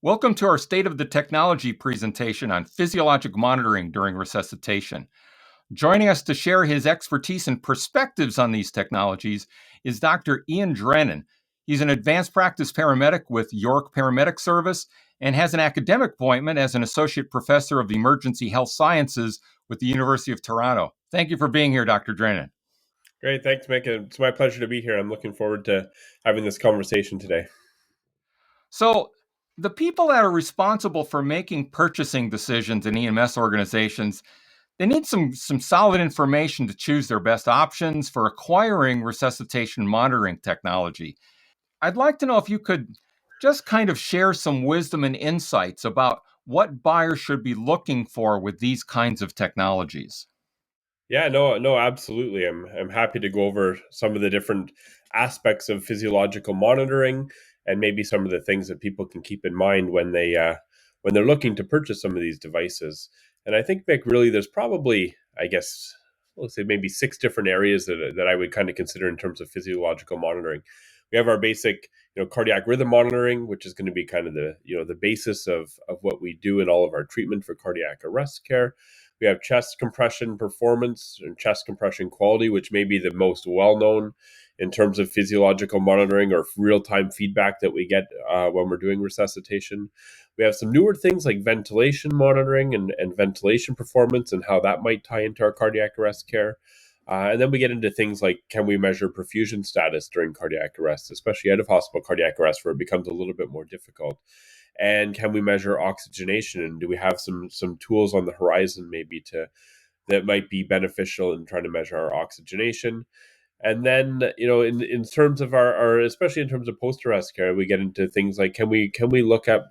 Welcome to our State of the Technology presentation on physiologic monitoring during resuscitation. Joining us to share his expertise and perspectives on these technologies is Dr. Ian Drennan. He's an advanced practice paramedic with York Paramedic Service and has an academic appointment as an associate professor of emergency health sciences with the University of Toronto. Thank you for being here, Dr. Drennan. Great. Thanks, Mick. It's my pleasure to be here. I'm looking forward to having this conversation today. So, the people that are responsible for making purchasing decisions in EMS organizations, they need some solid information to choose their best options for acquiring resuscitation monitoring technology. I'd like to know if you could just kind of share some wisdom and insights about what buyers should be looking for with these kinds of technologies. Yeah, no, absolutely. I'm happy to go over some of the different aspects of physiological monitoring and maybe some of the things that people can keep in mind when they're looking to purchase some of these devices. And I think, Mick, really, there's probably, I guess, let's say maybe six different areas that I would kind of consider in terms of physiological monitoring. We have our basic, cardiac rhythm monitoring, which is going to be kind of the basis of what we do in all of our treatment for cardiac arrest care. We have chest compression performance and chest compression quality, which may be the most well-known in terms of physiological monitoring or real-time feedback that we get when we're doing resuscitation. We have some newer things like ventilation monitoring and ventilation performance and how that might tie into our cardiac arrest care. And then we get into things like, can we measure perfusion status during cardiac arrest, especially out of hospital cardiac arrest, where it becomes a little bit more difficult. And can we measure oxygenation? And do we have some tools on the horizon maybe that might be beneficial in trying to measure our oxygenation? And then, in terms of our especially in terms of post-arrest care, we get into things like, can we look at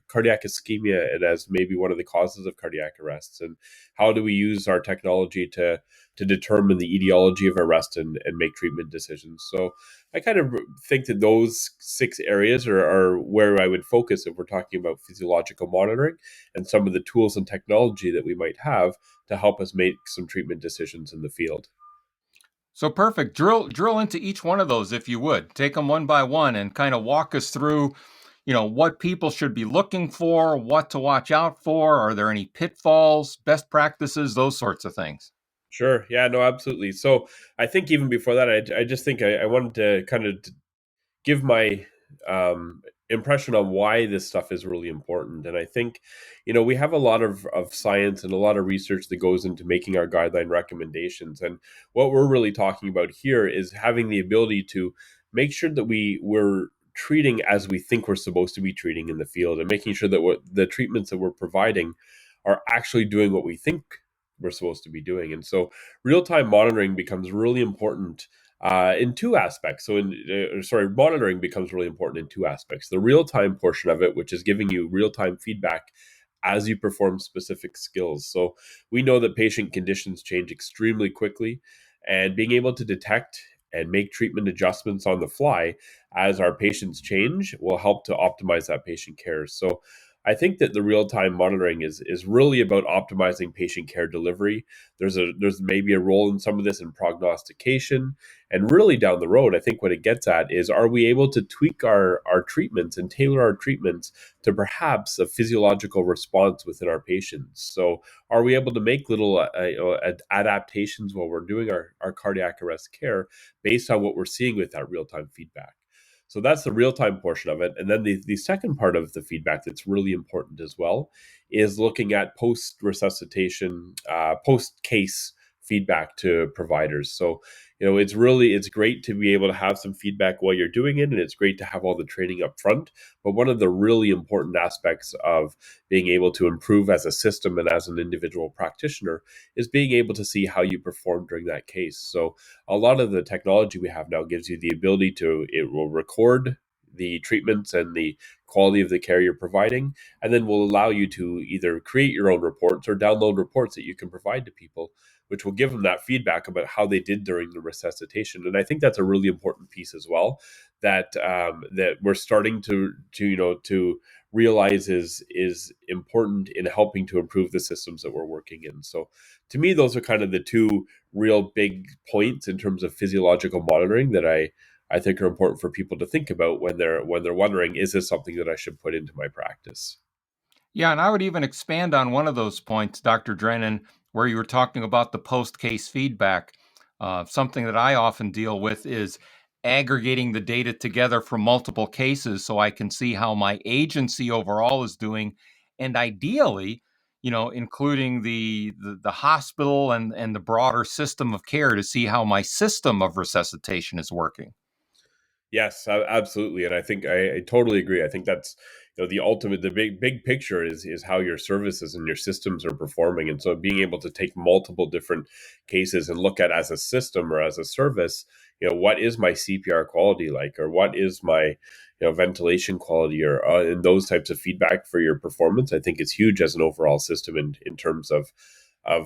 cardiac ischemia and as maybe one of the causes of cardiac arrests? And how do we use our technology to determine the etiology of arrest and make treatment decisions? So I kind of think that those six areas are where I would focus if we're talking about physiological monitoring and some of the tools and technology that we might have to help us make some treatment decisions in the field. So perfect. Drill into each one of those if you would. Take them one by one and kind of walk us through, what people should be looking for, what to watch out for. Are there any pitfalls, best practices, those sorts of things? Sure. Yeah, no, absolutely. So I think even before that, I just think I wanted to kind of give my impression on why this stuff is really important. And I think, we have a lot of science and a lot of research that goes into making our guideline recommendations. And what we're really talking about here is having the ability to make sure that we're treating as we think we're supposed to be treating in the field, and making sure that the treatments that we're providing are actually doing what we think we're supposed to be doing. And so real-time monitoring becomes really important in two aspects. Monitoring becomes really important in two aspects. The real-time portion of it, which is giving you real-time feedback as you perform specific skills. So we know that patient conditions change extremely quickly, and being able to detect and make treatment adjustments on the fly as our patients change will help to optimize that patient care. So I think that the real-time monitoring is really about optimizing patient care delivery. There's maybe a role in some of this in prognostication, and really down the road, I think what it gets at is, are we able to tweak our treatments and tailor our treatments to perhaps a physiological response within our patients? So are we able to make little adaptations while we're doing our cardiac arrest care based on what we're seeing with that real-time feedback? So that's the real-time portion of it. And then the second part of the feedback that's really important as well is looking at post-resuscitation, post-case feedback to providers. So, it's great to be able to have some feedback while you're doing it, and it's great to have all the training up front. But one of the really important aspects of being able to improve as a system and as an individual practitioner is being able to see how you perform during that case. So a lot of the technology we have now gives you the ability it will record the treatments and the quality of the care you're providing, and then will allow you to either create your own reports or download reports that you can provide to people, which will give them that feedback about how they did during the resuscitation. And I think that's a really important piece as well, that that we're starting to realize is important in helping to improve the systems that we're working in. So to me, those are kind of the two real big points in terms of physiological monitoring that I I think are important for people to think about when they're wondering, is this something that I should put into my practice? Yeah, and I would even expand on one of those points, Dr. Drennan, where you were talking about the post-case feedback. Something that I often deal with is aggregating the data together from multiple cases so I can see how my agency overall is doing, and ideally, including the hospital and the broader system of care to see how my system of resuscitation is working. Yes, absolutely, and I think I totally agree. I think that's the ultimate, the big picture is how your services and your systems are performing, and so being able to take multiple different cases and look at as a system or as a service, what is my CPR quality like, or what is my ventilation quality, or and those types of feedback for your performance. I think is huge as an overall system in terms of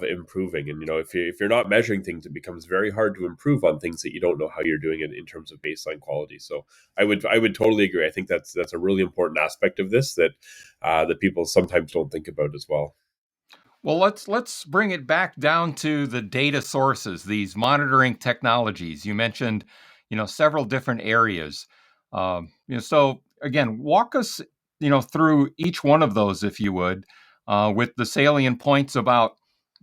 improving. And if you're not measuring things, it becomes very hard to improve on things that you don't know how you're doing it in terms of baseline quality. So I would totally agree. I think that's a really important aspect of this that people sometimes don't think about as well. Well, let's bring it back down to the data sources, these monitoring technologies. You mentioned, several different areas. So again, walk us, through each one of those, if you would, with the salient points about,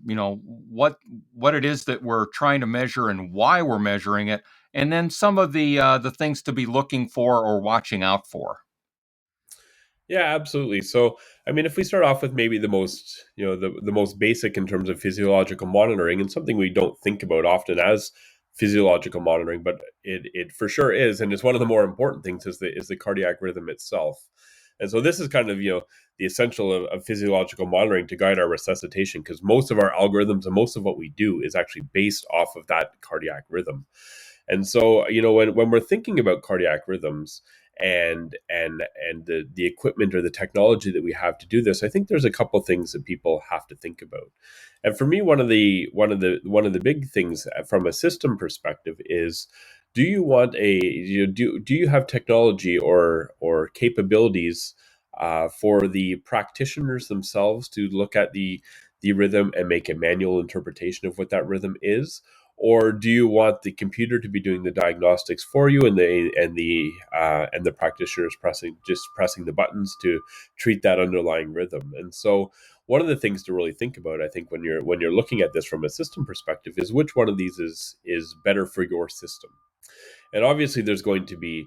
what it is that we're trying to measure and why we're measuring it, and then some of the things to be looking for or watching out for. Yeah, absolutely. So, I mean, if we start off with maybe the most, the most basic in terms of physiological monitoring, and something we don't think about often as physiological monitoring, but it for sure is, and it's one of the more important things is the cardiac rhythm itself. And so this is kind of the essential of physiological monitoring to guide our resuscitation, because most of our algorithms and most of what we do is actually based off of that cardiac rhythm. And so, when we're thinking about cardiac rhythms and the equipment or the technology that we have to do this, I think there's a couple things that people have to think about. And for me, one of the big things from a system perspective is, do you want do you have technology or capabilities for the practitioners themselves to look at the rhythm and make a manual interpretation of what that rhythm is? Or do you want the computer to be doing the diagnostics for you, and the practitioners pressing the buttons to treat that underlying rhythm? And so one of the things to really think about, I think, when you're looking at this from a system perspective, is which one of these is better for your system. And obviously there's going to be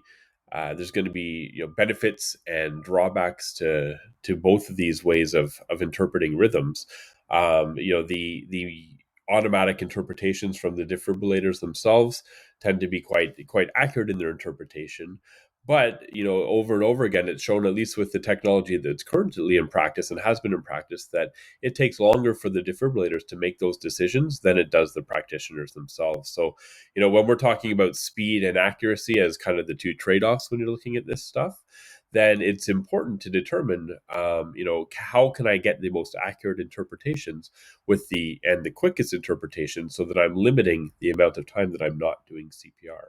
benefits and drawbacks to both of these ways of interpreting rhythms. The automatic interpretations from the defibrillators themselves tend to be quite accurate in their interpretation. But over and over again, it's shown, at least with the technology that's currently in practice and has been in practice, that it takes longer for the defibrillators to make those decisions than it does the practitioners themselves. So, when we're talking about speed and accuracy as kind of the two trade-offs when you're looking at this stuff, then it's important to determine, how can I get the most accurate interpretations the quickest interpretation, so that I'm limiting the amount of time that I'm not doing CPR.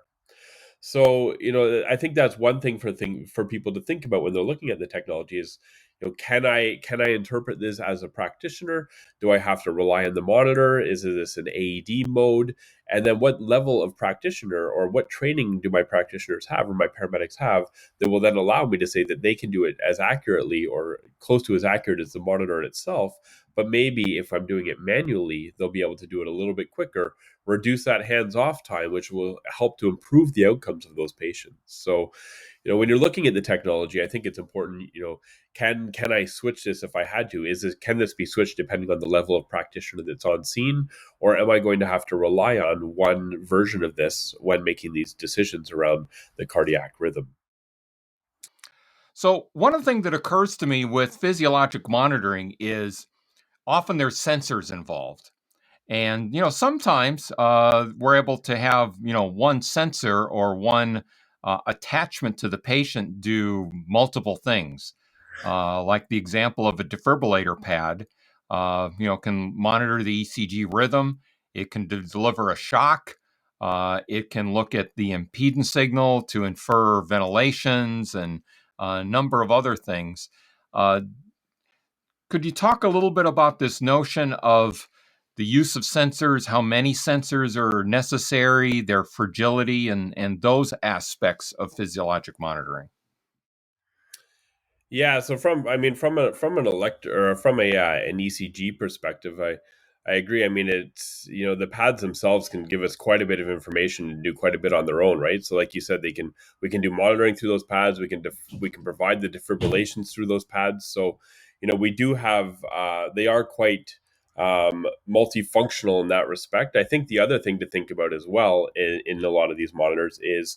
So, I think that's one thing for people to think about when they're looking at the technology is, can I interpret this as a practitioner? Do I have to rely on the monitor? Is this an AED mode? And then what level of practitioner, or what training do my practitioners have or my paramedics have, that will then allow me to say that they can do it as accurately or close to as accurate as the monitor itself? But maybe if I'm doing it manually, they'll be able to do it a little bit quicker, reduce that hands-off time, which will help to improve the outcomes of those patients. So, when you're looking at the technology, I think it's important. Can I switch this if I had to? Can this be switched depending on the level of practitioner that's on scene, or am I going to have to rely on one version of this when making these decisions around the cardiac rhythm? So one thing that occurs to me with physiologic monitoring is often there's sensors involved. And sometimes we're able to have one sensor or one attachment to the patient do multiple things, like the example of a defibrillator pad. Can monitor the ECG rhythm. It can deliver a shock. It can look at the impedance signal to infer ventilations and a number of other things. Uh, could you talk a little bit about this notion of the use of sensors, how many sensors are necessary, their fragility, and those aspects of physiologic monitoring. Yeah, so from an or from a an ECG perspective, I agree. I mean, it's the pads themselves can give us quite a bit of information and do quite a bit on their own, right? So, like you said, we can do monitoring through those pads. We can provide the defibrillations through those pads. So, we do have they are quite multifunctional in that respect. I think the other thing to think about as well in a lot of these monitors is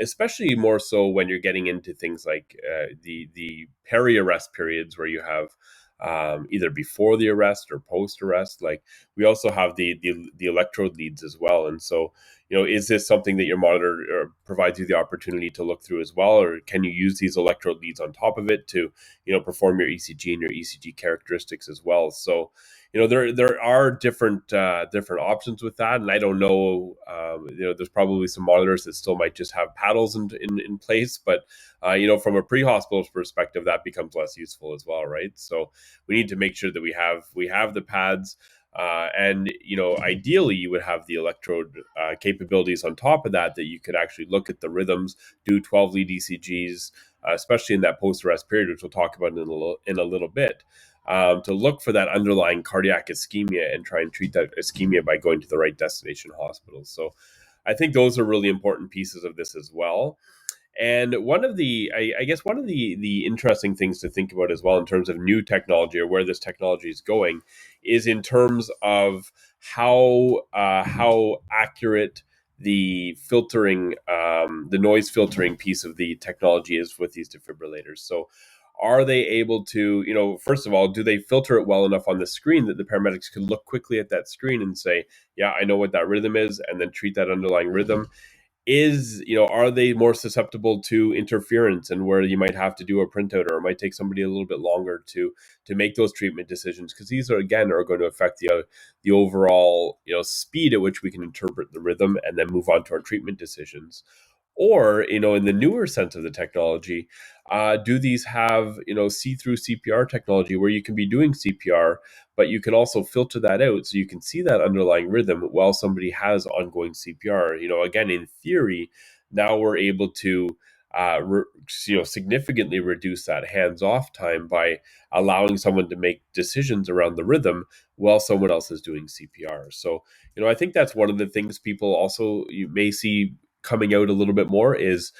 especially more so when you're getting into things like the peri-arrest periods where you have either before the arrest or post arrest. Like we also have the electrode leads as well, and so is this something that your monitor provides you the opportunity to look through as well, or can you use these electrode leads on top of it to perform your ECG and your ECG characteristics as well? So there are different options with that, and I don't know. There's probably some monitors that still might just have paddles in place, but from a pre-hospital perspective, that becomes less useful as well, right? So we need to make sure that we have the pads. And ideally, you would have the electrode capabilities on top of that you could actually look at the rhythms, do 12 lead ECGs, especially in that post-arrest period, which we'll talk about in a little bit, to look for that underlying cardiac ischemia and try and treat that ischemia by going to the right destination hospitals. So I think those are really important pieces of this as well. And I guess one of the interesting things to think about as well in terms of new technology or where this technology is going is in terms of how accurate the filtering, the noise filtering piece of the technology is with these defibrillators. So are they able to, first of all, do they filter it well enough on the screen that the paramedics can look quickly at that screen and say, yeah, I know what that rhythm is, and then treat that underlying rhythm? Are they more susceptible to interference and where you might have to do a printout, or it might take somebody a little bit longer to make those treatment decisions, because these are going to affect the overall speed at which we can interpret the rhythm and then move on to our treatment decisions. Or in the newer sense of the technology, do these have see-through CPR technology where you can be doing CPR, but you can also filter that out so you can see that underlying rhythm while somebody has ongoing CPR. Again, in theory, now we're able to significantly reduce that hands-off time by allowing someone to make decisions around the rhythm while someone else is doing CPR. So I think that's one of the things people also you may see coming out a little bit more is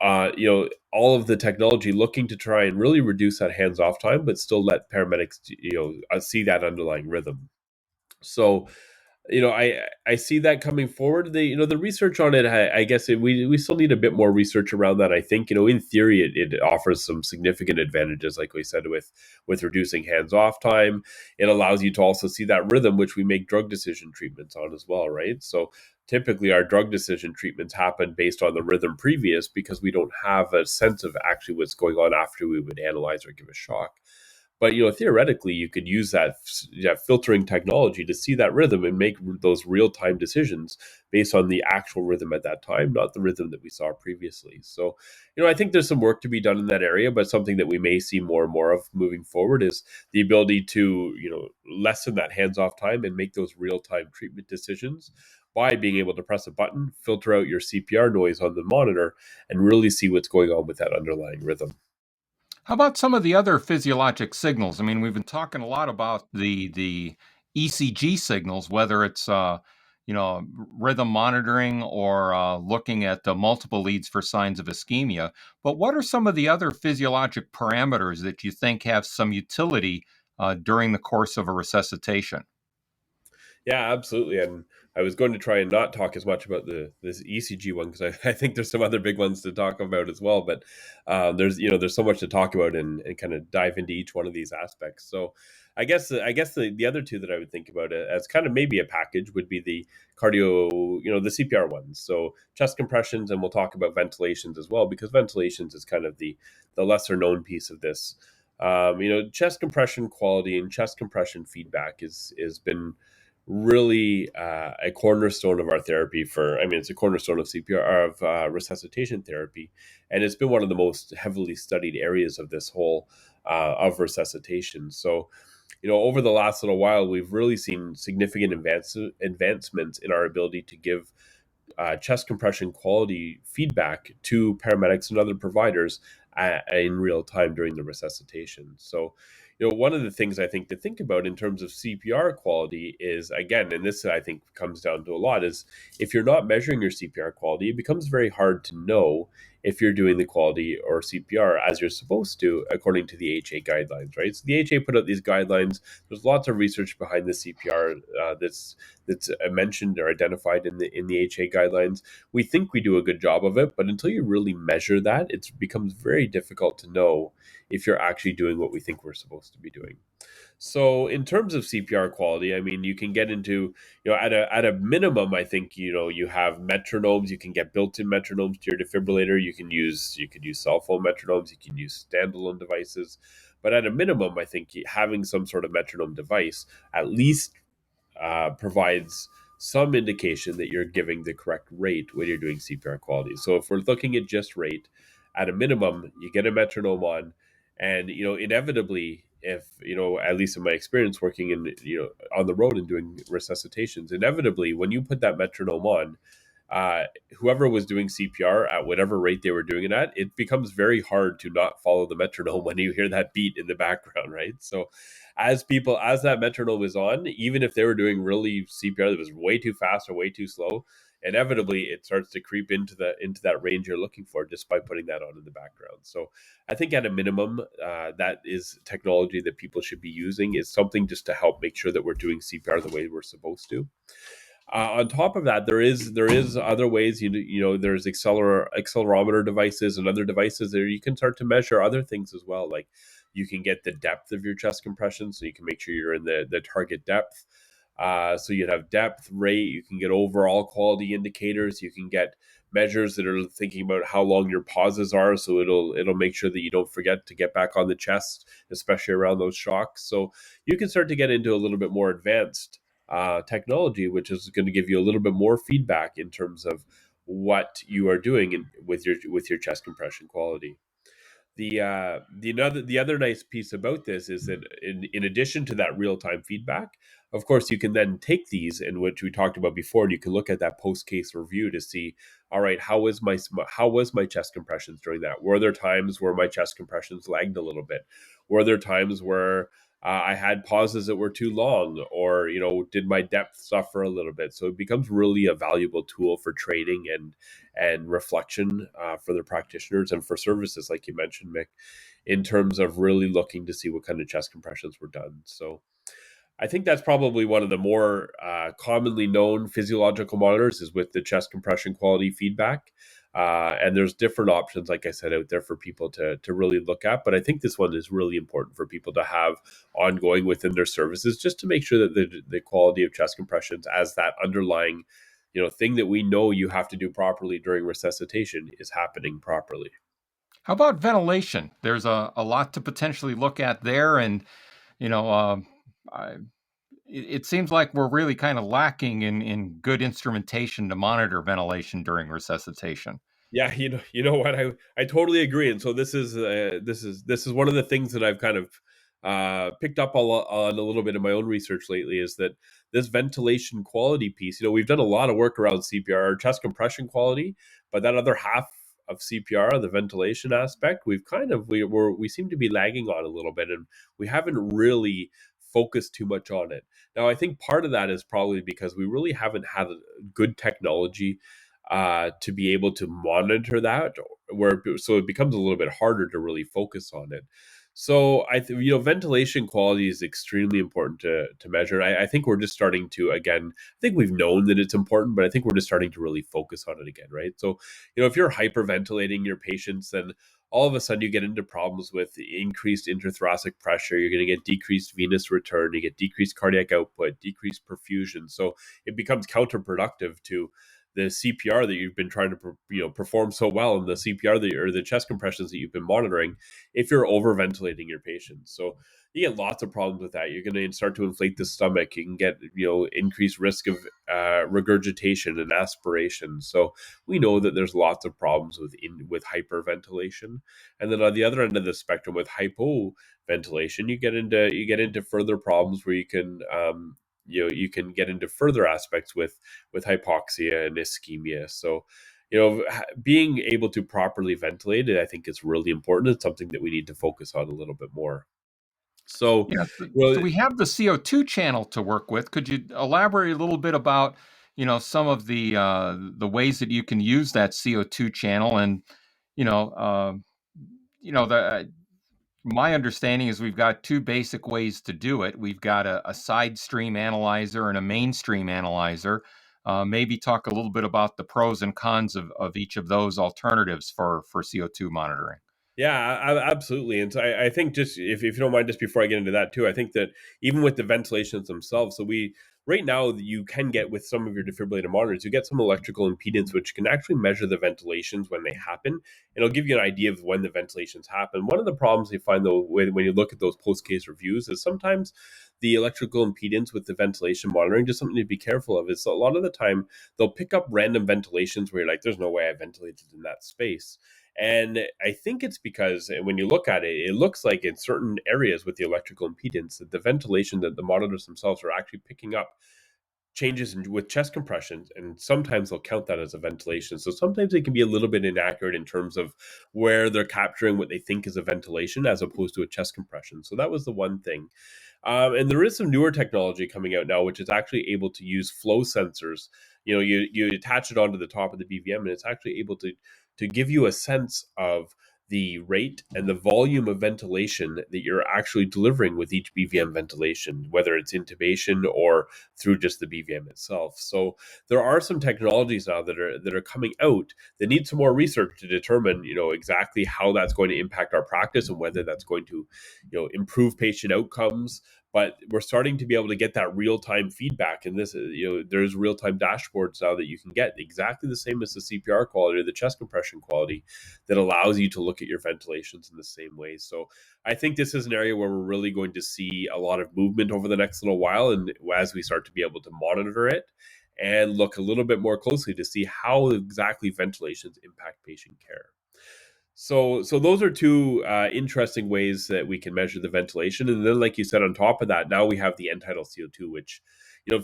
all of the technology looking to try and really reduce that hands-off time, but still let paramedics see that underlying rhythm. So I see that coming forward. The research on it, I guess we still need a bit more research around that. I think in theory it offers some significant advantages, like we said, with reducing hands off time. It allows you to also see that rhythm, which we make drug decision treatments on as well, right? So typically our drug decision treatments happen based on the rhythm previous because we don't have a sense of actually what's going on after we would analyze or give a shock. But theoretically, you could use that filtering technology to see that rhythm and make those real time decisions based on the actual rhythm at that time, not the rhythm that we saw previously. So, I think there's some work to be done in that area, but something that we may see more and more of moving forward is the ability to lessen that hands off time and make those real time treatment decisions by being able to press a button, filter out your CPR noise on the monitor, and really see what's going on with that underlying rhythm. How about some of the other physiologic signals? I mean, we've been talking a lot about the ECG signals, whether it's rhythm monitoring or looking at multiple leads for signs of ischemia. But what are some of the other physiologic parameters that you think have some utility during the course of a resuscitation? Yeah, absolutely. And I was going to try and not talk as much about this ECG one because I think there's some other big ones to talk about as well. But there's so much to talk about and kind of dive into each one of these aspects. So I guess the other two that I would think about as kind of maybe a package would be the cardio, the CPR ones. So chest compressions, and we'll talk about ventilations as well, because ventilations is kind of the lesser known piece of this. Chest compression quality and chest compression feedback is been really a cornerstone of our therapy it's a cornerstone of CPR, of resuscitation therapy. And it's been one of the most heavily studied areas of this whole of resuscitation. So over the last little while, we've really seen significant advancements in our ability to give chest compression quality feedback to paramedics and other providers in real time during the resuscitation. So, one of the things I think to think about in terms of CPR quality is, again, and this I think comes down to a lot, is if you're not measuring your CPR quality, it becomes very hard to know if you're doing the quality or CPR as you're supposed to, according to the HA guidelines, right? So the HA put out these guidelines. There's lots of research behind the CPR that's mentioned or identified in the HA guidelines. We think we do a good job of it, but until you really measure that, it becomes very difficult to know if you're actually doing what we think we're supposed to be doing. So in terms of CPR quality, I mean, you can get into, at a minimum, I think, you have metronomes. You can get built-in metronomes to your defibrillator. You could use cell phone metronomes. You can use standalone devices. But at a minimum, I think having some sort of metronome device at least provides some indication that you're giving the correct rate when you're doing CPR quality. So if we're looking at just rate, at a minimum, you get a metronome on, and inevitably, if at least in my experience working in on the road and doing resuscitations, inevitably when you put that metronome on, uh, whoever was doing CPR at whatever rate they were doing it at, it becomes very hard to not follow the metronome when you hear that beat in the background, right? So, as that metronome is on, even if they were doing really CPR that was way too fast or way too slow, inevitably it starts to creep into that range you're looking for just by putting that on in the background. So, I think at a minimum, that is technology that people should be using, is something just to help make sure that we're doing CPR the way we're supposed to. On top of that, there is other ways. There's accelerometer devices and other devices there. You can start to measure other things as well. Like you can get the depth of your chest compression, so you can make sure you're in the target depth. So you'd have depth, rate. You can get overall quality indicators. You can get measures that are thinking about how long your pauses are, so it'll make sure that you don't forget to get back on the chest, especially around those shocks. So you can start to get into a little bit more advanced technology, which is going to give you a little bit more feedback in terms of what you are doing with your chest compression quality. The other nice piece about this is that in addition to that real time feedback, of course, you can then take these, and which we talked about before, and you can look at that post case review to see, all right, how was my chest compressions during that? Were there times where my chest compressions lagged a little bit? Were there times where I had pauses that were too long, or did my depth suffer a little bit? So it becomes really a valuable tool for training and reflection for the practitioners and for services, like you mentioned, Mick, in terms of really looking to see what kind of chest compressions were done. So I think that's probably one of the more commonly known physiological monitors, is with the chest compression quality feedback. And there's different options, like I said, out there for people to really look at. But I think this one is really important for people to have ongoing within their services, just to make sure that the quality of chest compressions as that underlying thing that we know you have to do properly during resuscitation is happening properly. How about ventilation? There's a lot to potentially look at there, and you know, I, it seems like we're really kind of lacking in good instrumentation to monitor ventilation during resuscitation. Yeah, you know what, I totally agree, and so this is one of the things that I've kind of picked up on a little bit in my own research lately, is that this ventilation quality piece. We've done a lot of work around CPR, chest compression quality, but that other half of CPR, the ventilation aspect, we seem to be lagging on a little bit, and we haven't really focused too much on it. Now, I think part of that is probably because we really haven't had good technology to be able to monitor that, so it becomes a little bit harder to really focus on it. So ventilation quality is extremely important to measure. I think we're just starting to, again, I think we've known that it's important, but I think we're just starting to really focus on it again, right? So if you're hyperventilating your patients, then all of a sudden you get into problems with increased intrathoracic pressure. You're going to get decreased venous return, you get decreased cardiac output, decreased perfusion. So it becomes counterproductive to the CPR that you've been trying to perform so well, and the CPR or the chest compressions that you've been monitoring, if you're over ventilating your patients. So you get lots of problems with that. You're going to start to inflate the stomach. You can get increased risk of regurgitation and aspiration. So we know that there's lots of problems with hyperventilation. And then on the other end of the spectrum, with hypoventilation, you get into further problems where you can you can get into further aspects with hypoxia and ischemia. So being able to properly ventilate it, I think, is really important. It's something that we need to focus on a little bit more. So, Yeah, so well, we have the CO2 channel to work with. Could you elaborate a little bit about, some of the ways that you can use that CO2 channel? And, you know, uh, the my understanding is we've got two basic ways to do it. We've got a side stream analyzer and a mainstream analyzer. Maybe talk a little bit about the pros and cons of each of those alternatives for CO2 monitoring. yeah, absolutely. And so I think, just if you don't mind, just before I get into that too, I think that even with the ventilations themselves, so we right now you can get with some of your defibrillator monitors, you get some electrical impedance, which can actually measure the ventilations when they happen. It'll give you an idea of when the ventilations happen. One of the problems you find, though, when you look at those post-case reviews, is sometimes the electrical impedance with the ventilation monitoring, just something to be careful of, is a lot of the time they'll pick up random ventilations where you're like, there's no way I ventilated in that space. And I think it's because when you look at it, it looks like in certain areas with the electrical impedance that the ventilation, that the monitors themselves are actually picking up changes with chest compressions, and sometimes they'll count that as a ventilation. So sometimes they can be a little bit inaccurate in terms of where they're capturing what they think is a ventilation as opposed to a chest compression. So that was the one thing. And there is some newer technology coming out now, which is actually able to use flow sensors. You attach it onto the top of the BVM, and it's actually able to give you a sense of the rate and the volume of ventilation that you're actually delivering with each BVM ventilation, whether it's intubation or through just the BVM itself. So there are some technologies now that are coming out that need some more research to determine, exactly how that's going to impact our practice and whether that's going to, improve patient outcomes. But we're starting to be able to get that real-time feedback, and this is, there's real-time dashboards now that you can get exactly the same as the CPR quality or the chest compression quality, that allows you to look at your ventilations in the same way. So I think this is an area where we're really going to see a lot of movement over the next little while, and as we start to be able to monitor it and look a little bit more closely to see how exactly ventilations impact patient care. So those are two interesting ways that we can measure the ventilation. And then, like you said, on top of that, now we have the end tidal CO2, which,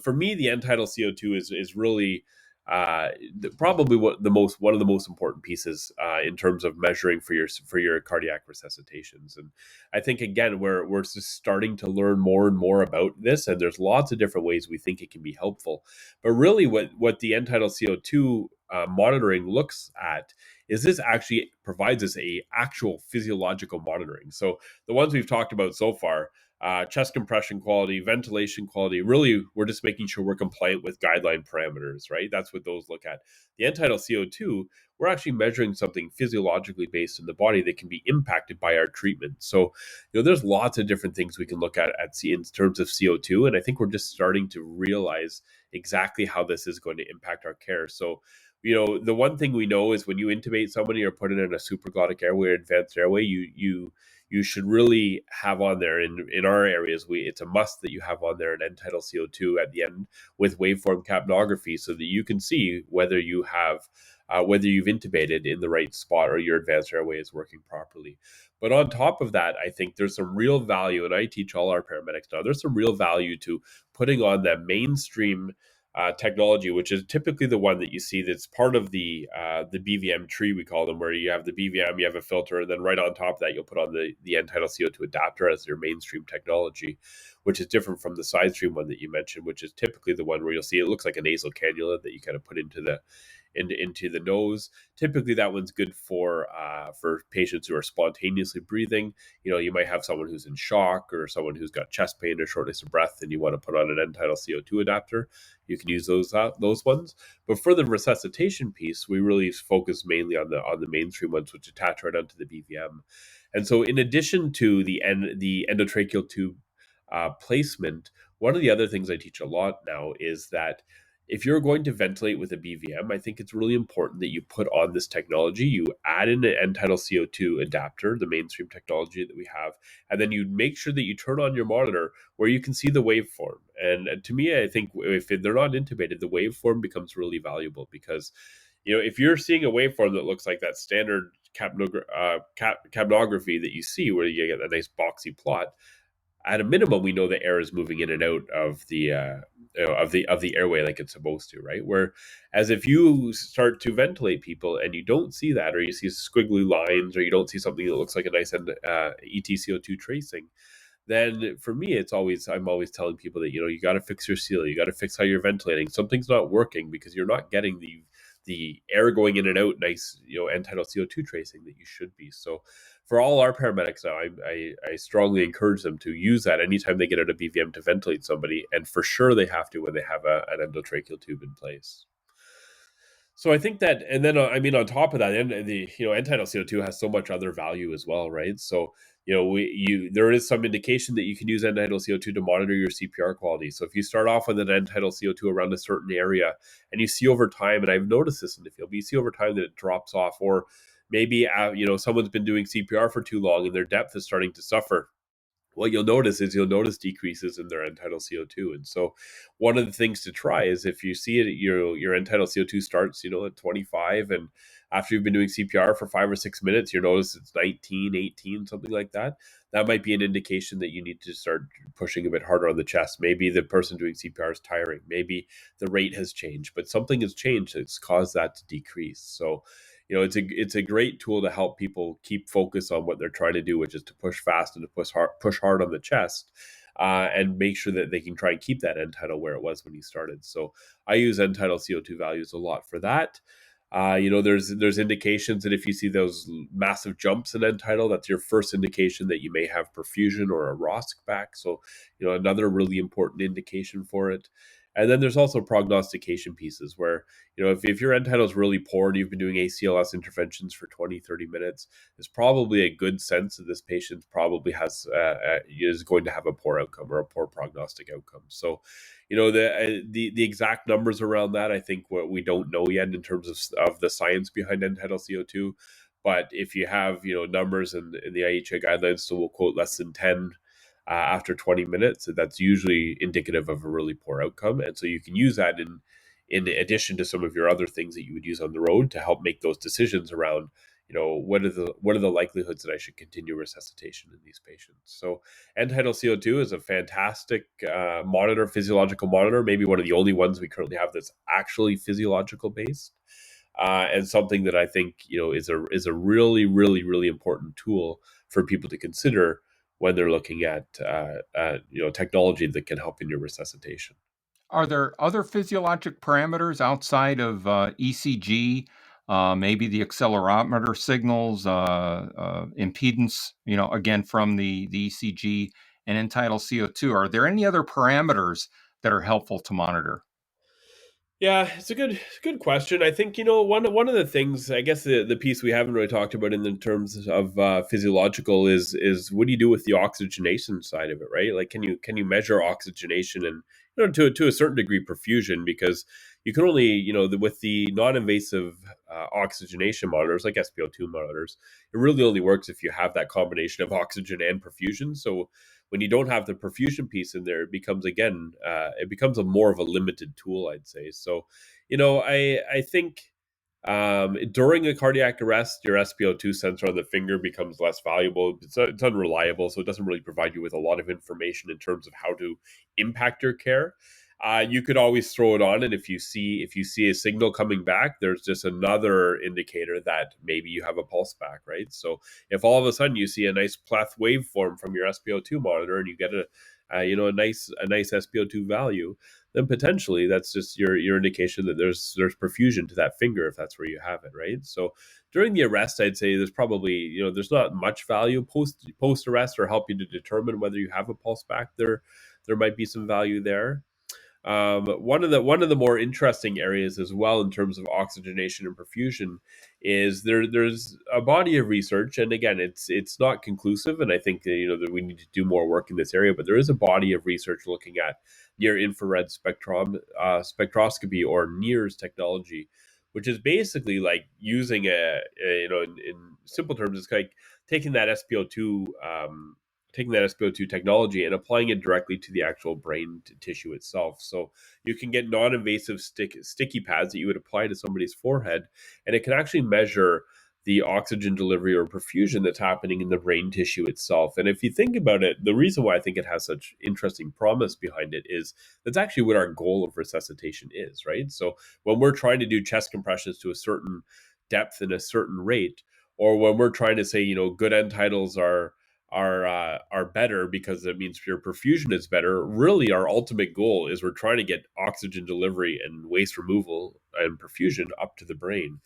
for me, the end tidal CO2 is really probably one of the most important pieces in terms of measuring for your cardiac resuscitations. And I think, again, we're just starting to learn more and more about this, and there's lots of different ways we think it can be helpful. But really, what the end tidal CO2 monitoring looks at is this actually provides us a actual physiological monitoring. So the ones we've talked about so far, chest compression quality, ventilation quality, really we're just making sure we're compliant with guideline parameters, right? That's what those look at. The end tidal CO2, we're actually measuring something physiologically based in the body that can be impacted by our treatment. So, there's lots of different things we can look at in terms of CO2, and I think we're just starting to realize exactly how this is going to impact our care. So, the one thing we know is when you intubate somebody or put it in a supraglottic airway or advanced airway, you should really have on there, in our areas, it's a must that you have on there an end tidal CO2 at the end with waveform capnography, so that you can see whether you've intubated in the right spot or your advanced airway is working properly. But on top of that, I think there's some real value, and I teach all our paramedics now, there's some real value to putting on that mainstream technology, which is typically the one that you see that's part of the BVM tree, we call them, where you have the BVM, you have a filter, and then right on top of that, you'll put on the end tidal CO2 adapter as your mainstream technology, which is different from the side stream one that you mentioned, which is typically the one where you'll see it looks like a nasal cannula that you kind of put into the nose. Typically, that one's good for patients who are spontaneously breathing. You might have someone who's in shock or someone who's got chest pain or shortness of breath, and you want to put on an end tidal CO2 adapter. You can use those ones. But for the resuscitation piece, we really focus mainly on the mainstream ones, which attach right onto the BVM. And so, in addition to the endotracheal tube placement, one of the other things I teach a lot now is that if you're going to ventilate with a BVM, I think it's really important that you put on this technology. You add in an end-tidal CO2 adapter, the mainstream technology that we have, and then you make sure that you turn on your monitor where you can see the waveform. And to me, I think if they're not intubated, the waveform becomes really valuable because, if you're seeing a waveform that looks like that standard capnography that you see, where you get a nice boxy plot, at a minimum, we know the air is moving in and out of the airway like it's supposed to, right? Whereas if you start to ventilate people and you don't see that, or you see squiggly lines, or you don't see something that looks like a nice EtCO2 tracing, then for me, I'm always telling people that you got to fix your seal, you got to fix how you're ventilating. Something's not working because you're not getting the air going in and out, nice end-tidal CO2 tracing that you should be. So for all our paramedics now, I strongly encourage them to use that anytime they get out of BVM to ventilate somebody, and for sure they have to when they have an endotracheal tube in place. So I think that, and then on top of that, and the end-tidal CO2 has so much other value as well, right? So there is some indication that you can use end-tidal CO2 to monitor your CPR quality. So if you start off with an end-tidal CO2 around a certain area, and you see over time, and I've noticed this in the field, but you see over time that it drops off, or maybe someone's been doing CPR for too long and their depth is starting to suffer, what you'll notice decreases in their end-tidal CO2. And so one of the things to try is, if you see it, your end-tidal CO2 starts, at 25, and after you've been doing CPR for 5 or 6 minutes, you notice it's 19, 18, something like that. That might be an indication that you need to start pushing a bit harder on the chest. Maybe the person doing CPR is tiring. Maybe the rate has changed, but something has changed that's caused that to decrease. So it's a great tool to help people keep focus on what they're trying to do, which is to push fast and to push hard on the chest, and make sure that they can try and keep that end tidal where it was when you started. So I use end tidal CO2 values a lot for that. There's indications that if you see those massive jumps in end tidal, that's your first indication that you may have perfusion or a ROSC back. So another really important indication for it. And then there's also prognostication pieces where, if your end tidal is really poor and you've been doing ACLS interventions for 20, 30 minutes, it's probably a good sense that this patient probably is going to have a poor outcome or a poor prognostic outcome. So, the exact numbers around that, I think what we don't know yet in terms of the science behind end tidal CO2. But if you have, numbers in the IHA guidelines, so we'll quote less than 10 after 20 minutes, that's usually indicative of a really poor outcome. And so you can use that in addition to some of your other things that you would use on the road to help make those decisions around, what are the likelihoods that I should continue resuscitation in these patients. So end-tidal CO2 is a fantastic physiological monitor, maybe one of the only ones we currently have that's actually physiological based. And something that I think is a really, really, really important tool for people to consider when they're looking at technology that can help in your resuscitation. Are there other physiologic parameters outside of ECG, maybe the accelerometer signals, impedance, again from the ECG and end-tidal CO2? Are there any other parameters that are helpful to monitor? Yeah, it's a good question. I think one of the things, I guess the piece we haven't really talked about in the terms of physiological is what do you do with the oxygenation side of it, right? Like can you measure oxygenation and to a certain degree perfusion, because you can only with the non-invasive oxygenation monitors like SpO2 monitors, it really only works if you have that combination of oxygen and perfusion. So when you don't have the perfusion piece in there, it becomes a more of a limited tool, I'd say. So, I think during a cardiac arrest, your SpO2 sensor on the finger becomes less valuable. It's unreliable, so it doesn't really provide you with a lot of information in terms of how to impact your care. You could always throw it on, and if you see a signal coming back, there's just another indicator that maybe you have a pulse back, right? So if all of a sudden you see a nice pleth waveform from your SpO2 monitor and you get a nice SpO2 value, then potentially that's just your indication that there's perfusion to that finger if that's where you have it, right? So during the arrest, I'd say there's probably there's not much value post arrest or help you to determine whether you have a pulse back. There might be some value there. One of the more interesting areas as well in terms of oxygenation and perfusion is there's a body of research, and again it's not conclusive, and I think that we need to do more work in this area, but there is a body of research looking at near infrared spectroscopy, or NIRS technology, which is basically like using in simple terms, it's like taking that SpO2 technology and applying it directly to the actual brain tissue itself. So you can get non-invasive sticky pads that you would apply to somebody's forehead, and it can actually measure the oxygen delivery or perfusion that's happening in the brain tissue itself. And if you think about it, the reason why I think it has such interesting promise behind it is that's actually what our goal of resuscitation is, right? So when we're trying to do chest compressions to a certain depth and a certain rate, or when we're trying to say, good end titles are better because it means your perfusion is better. Really, our ultimate goal is we're trying to get oxygen delivery and waste removal and perfusion up to the brain.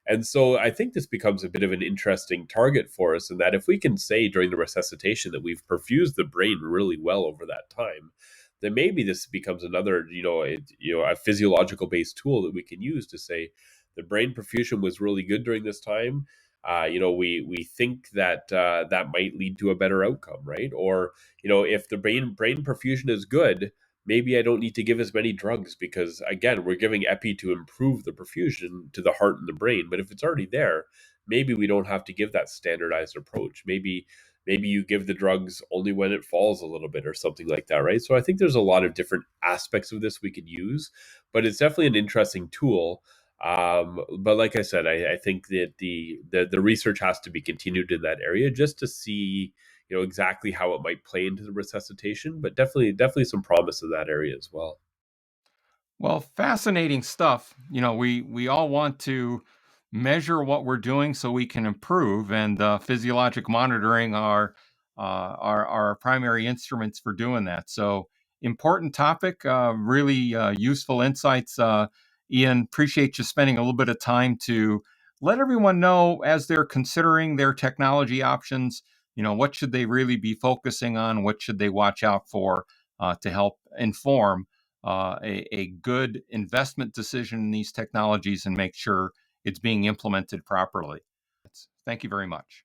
And so I think this becomes a bit of an interesting target for us, in that if we can say during the resuscitation that we've perfused the brain really well over that time, then maybe this becomes another, a physiological based tool that we can use to say the brain perfusion was really good during this time. We think that that might lead to a better outcome, right? Or if the brain perfusion is good, maybe I don't need to give as many drugs, because again, we're giving epi to improve the perfusion to the heart and the brain. But if it's already there, maybe we don't have to give that standardized approach. Maybe you give the drugs only when it falls a little bit or something like that, right? So I think there's a lot of different aspects of this we could use, but it's definitely an interesting tool. But like I said, I think that the research has to be continued in that area just to see exactly how it might play into the resuscitation, but definitely some promise in that area as well. Well, fascinating stuff. We all want to measure what we're doing so we can improve, and physiologic monitoring are our primary instruments for doing that. So, important topic, really useful insights. Ian, appreciate you spending a little bit of time to let everyone know as they're considering their technology options. What should they really be focusing on? What should they watch out for to help inform a good investment decision in these technologies and make sure it's being implemented properly. Thank you very much.